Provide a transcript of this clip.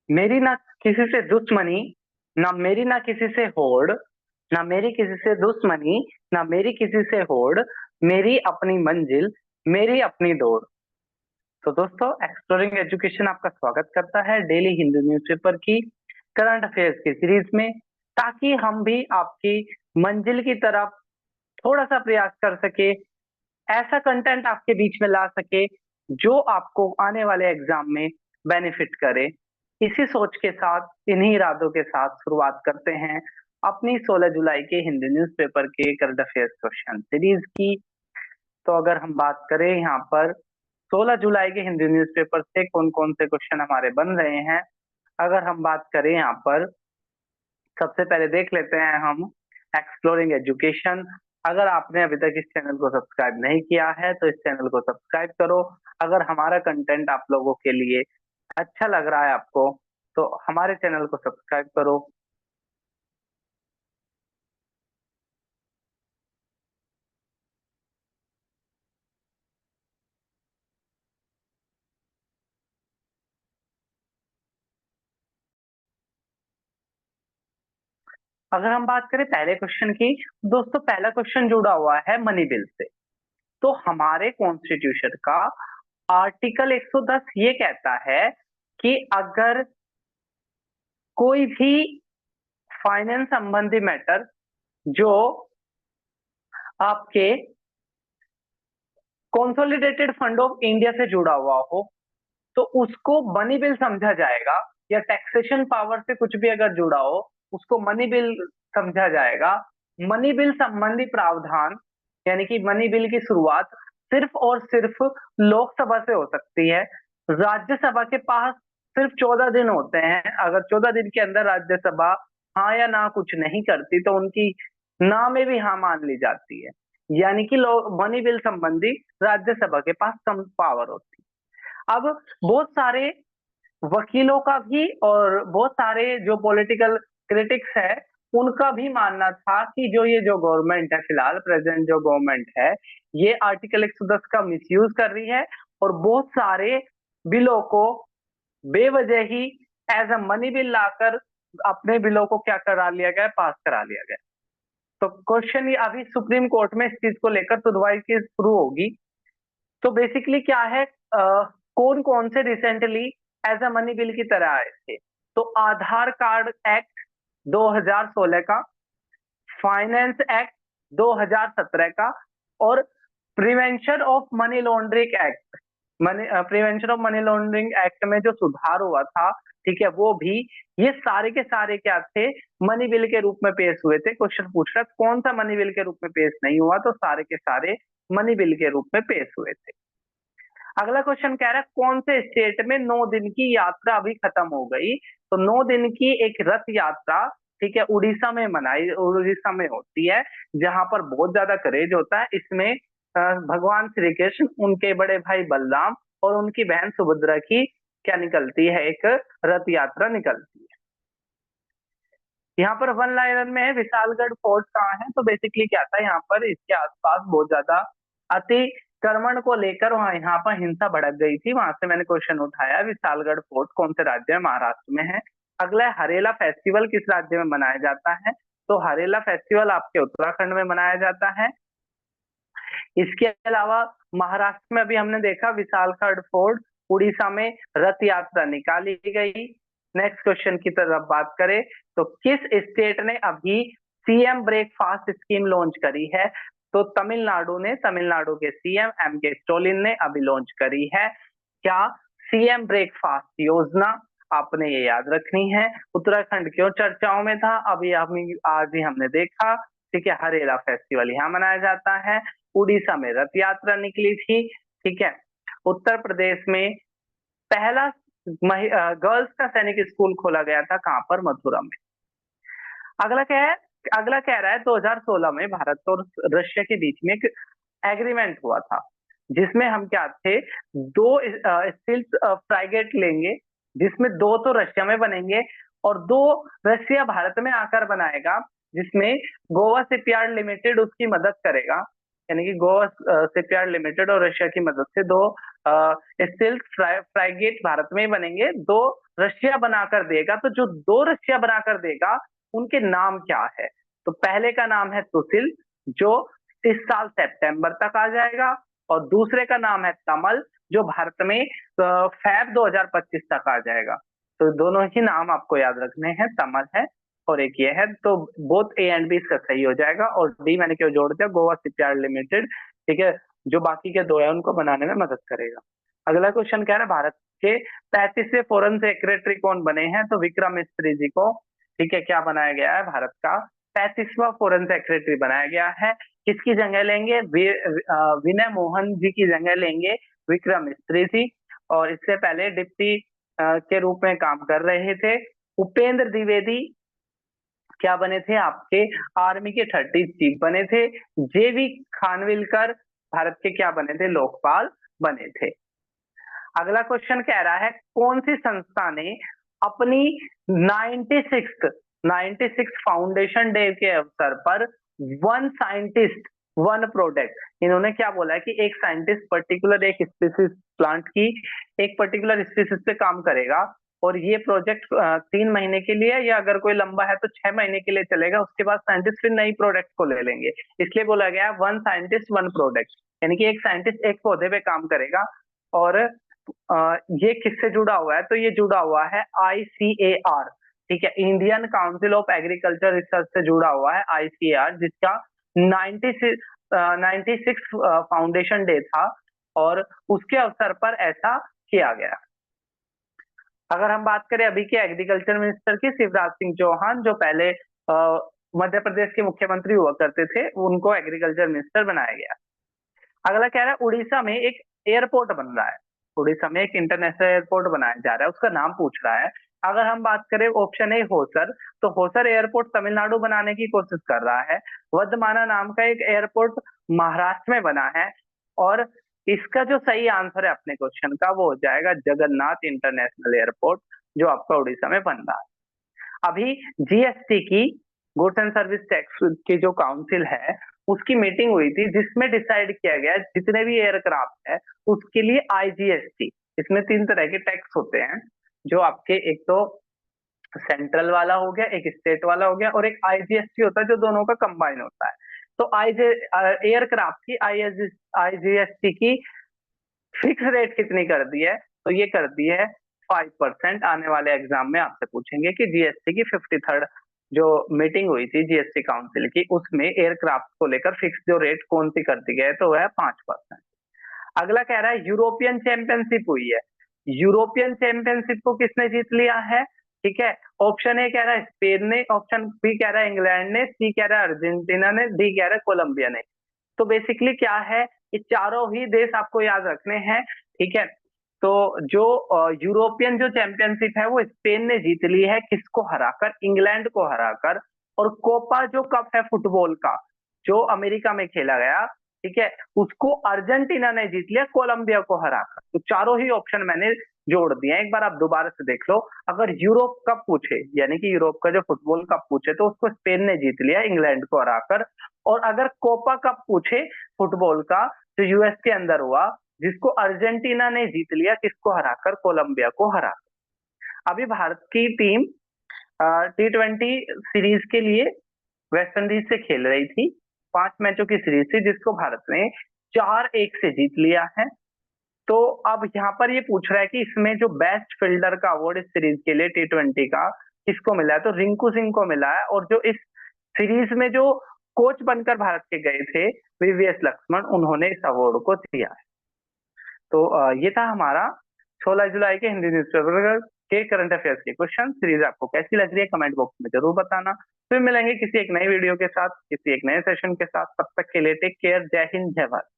मेरी ना किसी से दुश्मनी, ना मेरी ना किसी से होड़, ना मेरी किसी से दुश्मनी, ना मेरी किसी से होड़, मेरी अपनी मंजिल, मेरी अपनी दौड़। तो दोस्तों, एक्सप्लोरिंग एजुकेशन आपका स्वागत करता है डेली हिंदू न्यूज़पेपर की करंट अफेयर्स की सीरीज में, ताकि हम भी आपकी मंजिल की तरफ थोड़ा सा प्रयास कर सके, ऐसा कंटेंट आपके बीच में ला सके जो आपको आने वाले एग्जाम में बेनिफिट करे। इसी सोच के साथ, इन्हीं इरादों के साथ शुरुआत करते हैं अपनी 16 जुलाई के हिंदी न्यूज़पेपर के करंट अफेयर्स क्वेश्चन सीरीज की। तो अगर हम बात करें यहाँ पर 16 जुलाई के हिंदी न्यूज़पेपर से कौन कौन से क्वेश्चन हमारे बन रहे हैं, अगर हम बात करें यहाँ पर, सबसे पहले देख लेते हैं हम एक्सप्लोरिंग एजुकेशन। अगर आपने अभी तक इस चैनल को सब्सक्राइब नहीं किया है तो इस चैनल को सब्सक्राइब करो। अगर हमारा कंटेंट आप लोगों के लिए अच्छा लग रहा है आपको, तो हमारे चैनल को सब्सक्राइब करो। अगर हम बात करें पहले क्वेश्चन की, दोस्तों पहला क्वेश्चन जुड़ा हुआ है मनी बिल से। तो हमारे कॉन्स्टिट्यूशन का आर्टिकल 110 ये कहता है कि अगर कोई भी फाइनेंस संबंधी मैटर जो आपके कंसोलिडेटेड फंड ऑफ इंडिया से जुड़ा हुआ हो, तो उसको मनी बिल समझा जाएगा। या टैक्सेशन पावर से कुछ भी अगर जुड़ा हो, उसको मनी बिल समझा जाएगा। मनी बिल संबंधी प्रावधान, यानी कि मनी बिल की शुरुआत सिर्फ और सिर्फ लोकसभा से हो सकती है। राज्यसभा के पास सिर्फ 14 दिन होते हैं। अगर 14 दिन के अंदर राज्यसभा हाँ या ना कुछ नहीं करती, तो उनकी ना में भी हाँ मान ली जाती है। यानी कि मनी बिल संबंधी राज्यसभा के पास कम पावर होती है। अब बहुत सारे वकीलों का भी और बहुत सारे जो पॉलिटिकल क्रिटिक्स है, उनका भी मानना था कि जो गवर्नमेंट है, फिलहाल प्रेजेंट जो गवर्नमेंट है, ये आर्टिकल 110 का मिसयूज कर रही है और बहुत सारे बिलों को बेवजह ही एज अ मनी बिल लाकर अपने बिलों को क्या करा लिया गया, पास करा लिया गया। तो क्वेश्चन ये अभी सुप्रीम कोर्ट में इस चीज को लेकर सुनवाई की शुरू होगी। तो बेसिकली क्या है, कौन कौन से recently as a money bill की तरह आए थे। तो आधार कार्ड एक्ट 2016 का, फाइनेंस एक्ट 2017 का, और prevention of money laundering act, money prevention of money laundering act में जो सुधार हुआ था, ठीक है, वो भी, ये सारे के सारे क्या थे, मनी बिल के रूप में पेश हुए थे। क्वेश्चन पूछ रहा है कौन सा मनी बिल के रूप में पेश नहीं हुआ, तो सारे के सारे मनी बिल के रूप में पेश हुए थे। अगला क्वेश्चन कह रहा है कौन से स्टेट में 9 दिन की यात्रा अभी खत्म हो गई। तो 9 दिन की एक रथ यात्रा, ठीक है, उड़ीसा में होती है, जहां पर बहुत ज्यादा क्रेज होता है। इसमें भगवान श्री कृष्ण, उनके बड़े भाई बलराम और उनकी बहन सुभद्रा की क्या निकलती है, एक रथ यात्रा निकलती है। यहाँ पर वन लाइनर में है विशालगढ़ फोर्ट कहाँ है। तो बेसिकली क्या था, यहाँ पर इसके आसपास बहुत ज्यादा अतिक्रमण को लेकर वहां यहाँ पर हिंसा भड़क गई थी, वहां से मैंने क्वेश्चन उठाया। विशालगढ़ फोर्ट कौन से राज्य में, महाराष्ट्र में है। अगला है हरेला फेस्टिवल किस राज्य में मनाया जाता है। तो हरेला फेस्टिवल आपके उत्तराखंड में मनाया जाता है। इसके अलावा महाराष्ट्र में अभी हमने देखा विशालगढ़ फोर्ट, उड़ीसा में रथ यात्रा निकाली गई। नेक्स्ट क्वेश्चन की तरफ बात करें, तो किस स्टेट ने अभी सीएम ब्रेकफास्ट स्कीम लॉन्च करी है। तो तमिलनाडु के सीएम के स्टोलिन ने अभी लॉन्च करी है। क्या सीएम ब्रेकफास्ट योजना, आपने ये याद रखनी है। उत्तराखंड क्यों चर्चाओं में था, अभी हम आज ही हमने देखा, ठीक है, हरेला फेस्टिवल यहाँ मनाया जाता है। उड़ीसा में रथ यात्रा निकली थी, ठीक है। उत्तर प्रदेश में पहला गर्ल्स का सैनिक स्कूल खोला गया था, कहां पर, मथुरा में। अगला क्या है, अगला कह रहा है 2016 में भारत और रशिया के बीच में एक एग्रीमेंट हुआ था, जिसमें हम क्या थे, दो स्टील फ्राइगेट लेंगे, जिसमें दो तो रशिया में बनेंगे और दो रशिया भारत में आकर बनाएगा, जिसमें गोवा शिपयार्ड लिमिटेड उसकी मदद करेगा। यानी कि गोवा शिपयार्ड लिमिटेड और रशिया की मदद से दो स्टील फ्राइगेट भारत में ही बनेंगे, दो रशिया बनाकर देगा, तो जो दो रशिया बनाकर देगा उनके नाम क्या है? तो पहले का नाम है तुसिल, जो इस साल सितंबर तक आ जाएगा, और दूसरे का नाम है तमल, जो भारत में फैब 2025 तक आ जाएगा। तो दोनों ही नाम आपको याद रखने हैं, तमल है और एक ये है। तो बोथ ए एंड बी इसका सही हो जाएगा, और डी मैंने क्यों जोड़ दिया, गोवा शिपयार्ड लिमिटेड, ठीक है, जो बाकी के दो है उनको बनाने में मदद करेगा। अगला क्वेश्चन कह रहा है भारत के 35वें फॉरेन सेक्रेटरी कौन बने हैं? तो विक्रम मिस्त्री जी को, ठीक है, क्या बनाया गया है, भारत का 35वां फॉरेन सेक्रेटरी बनाया गया है। किसकी जगह लेंगे? विनय मोहन जी की जगह लेंगे विक्रम मिस्त्री जी, और इससे पहले डिप्टी के रूप में काम कर रहे थे उपेंद्र द्विवेदी, क्या बने थे, आपके आर्मी के 30 चीफ बने थे। जेवी खानविलकर भारत के क्या बने थे, लोकपाल बने थे। अगला क्वेश्चन कह रहा है कौन सी संस्था ने अपनी 96 फाउंडेशन डे के अवसर पर वन साइंटिस्ट वन प्रोडक्ट, इन्होंने क्या बोला है कि एक साइंटिस्ट पर्टिकुलर एक स्पीसीज प्लांट की एक पर्टिकुलर स्पीसीज पे काम करेगा, और ये प्रोजेक्ट 3 महीने के लिए, या अगर कोई लंबा है तो 6 महीने के लिए चलेगा, उसके बाद साइंटिस्ट फिर नई प्रोडक्ट को ले लेंगे, इसलिए बोला गया वन साइंटिस्ट वन प्रोडक्ट, यानी कि एक साइंटिस्ट एक पौधे पे काम करेगा। और ये किससे जुड़ा हुआ है? तो ये जुड़ा हुआ है ICAR, ठीक है, Indian council of agriculture research से जुड़ा हुआ है ICAR, जिसका 96 फाउंडेशन डे था, और उसके अवसर पर ऐसा किया गया। अगर हम बात करें अभी के एग्रीकल्चर मिनिस्टर की, शिवराज सिंह चौहान, जो पहले मध्य प्रदेश के मुख्यमंत्री हुआ करते थे, उनको एग्रीकल्चर मिनिस्टर बनाया गया। अगला कह रहा है उड़ीसा में एक एयरपोर्ट बन रहा है, उड़ीसा में एक इंटरनेशनल एयरपोर्ट बनाया जा रहा है, उसका नाम पूछ रहा है। अगर हम बात करें ऑप्शन ए होसर, तो होसर एयरपोर्ट तमिलनाडु बनाने की कोशिश कर रहा है। वर्धमाना नाम का एक एयरपोर्ट महाराष्ट्र में बना है, और इसका जो सही आंसर है अपने क्वेश्चन का वो हो जाएगा जगन्नाथ इंटरनेशनल एयरपोर्ट, जो आपका उड़ीसा में बन रहा है। अभी GST की, गुड्स एंड सर्विस टैक्स की जो काउंसिल है, उसकी मीटिंग हुई थी, जिसमें डिसाइड किया गया जितने भी एयरक्राफ्ट है उसके लिए IGST, इसमें 3 तरह के टैक्स होते हैं, जो आपके एक तो सेंट्रल वाला हो गया, एक स्टेट वाला हो गया, और एक IGST होता है जो दोनों का कंबाइन होता है। तो एयरक्राफ्ट की IGST की फिक्स रेट कितनी कर दी है? तो ये कर दी है 5%। आने वाले एग्जाम में आपसे पूछेंगे कि GST की 53rd जो मीटिंग हुई थी GST काउंसिल की, उसमें एयरक्राफ्ट को लेकर फिक्स जो रेट कौन सी कर दी गई है, तो वह है 5%। अगला कह रहा है यूरोपियन चैंपियनशिप हुई है, यूरोपियन चैंपियनशिप को किसने जीत लिया है? ठीक है, ऑप्शन ए कह रहा है स्पेन ने, ऑप्शन बी कह रहा है इंग्लैंड ने, सी कह रहा है अर्जेंटीना ने, डी कह रहा है कोलंबिया ने। तो बेसिकली क्या है, ये चारों ही देश आपको याद रखने हैं, ठीक है। तो जो यूरोपियन जो चैंपियनशिप है वो स्पेन ने जीत ली है, किसको हराकर? इंग्लैंड को हराकर। और कोपा जो कप है फुटबॉल का, जो अमेरिका में खेला गया, ठीक है, उसको अर्जेंटीना ने जीत लिया कोलंबिया को हराकर। तो चारों ही ऑप्शन मैंने जोड़ दिए हैं, एक बार आप दोबारा से देख लो। अगर यूरोप कप पूछे, यानी कि यूरोप का जो फुटबॉल कप पूछे, तो उसको स्पेन ने जीत लिया इंग्लैंड को हराकर। और अगर कोपा कप पूछे फुटबॉल का, जो US के अंदर हुआ, जिसको अर्जेंटीना ने जीत लिया, किसको हराकर? कोलंबिया को हराकर। अभी भारत की टीम T20 सीरीज के लिए वेस्ट इंडीज से खेल रही थी, 5 मैचों की सीरीज थी, जिसको भारत ने 4-1 से जीत लिया है। तो अब यहाँ पर ये पूछ रहा है कि इसमें जो बेस्ट फील्डर का अवार्ड इस सीरीज के लिए T20 का किसको मिला है? तो रिंकू सिंह को मिला है, और जो इस सीरीज में जो कोच बनकर भारत के गए थे VVS लक्ष्मण, उन्होंने इस अवार्ड को दिया है। तो ये था हमारा 16 जुलाई के हिंदी न्यूज़पेपर के करंट अफेयर्स के क्वेश्चन। सीरीज आपको कैसी लग रही है कमेंट बॉक्स में जरूर बताना। फिर मिलेंगे किसी एक नई वीडियो के साथ, किसी एक नए सेशन के साथ। तब तक के लिए टेक केयर, जय हिंद, जय भारत।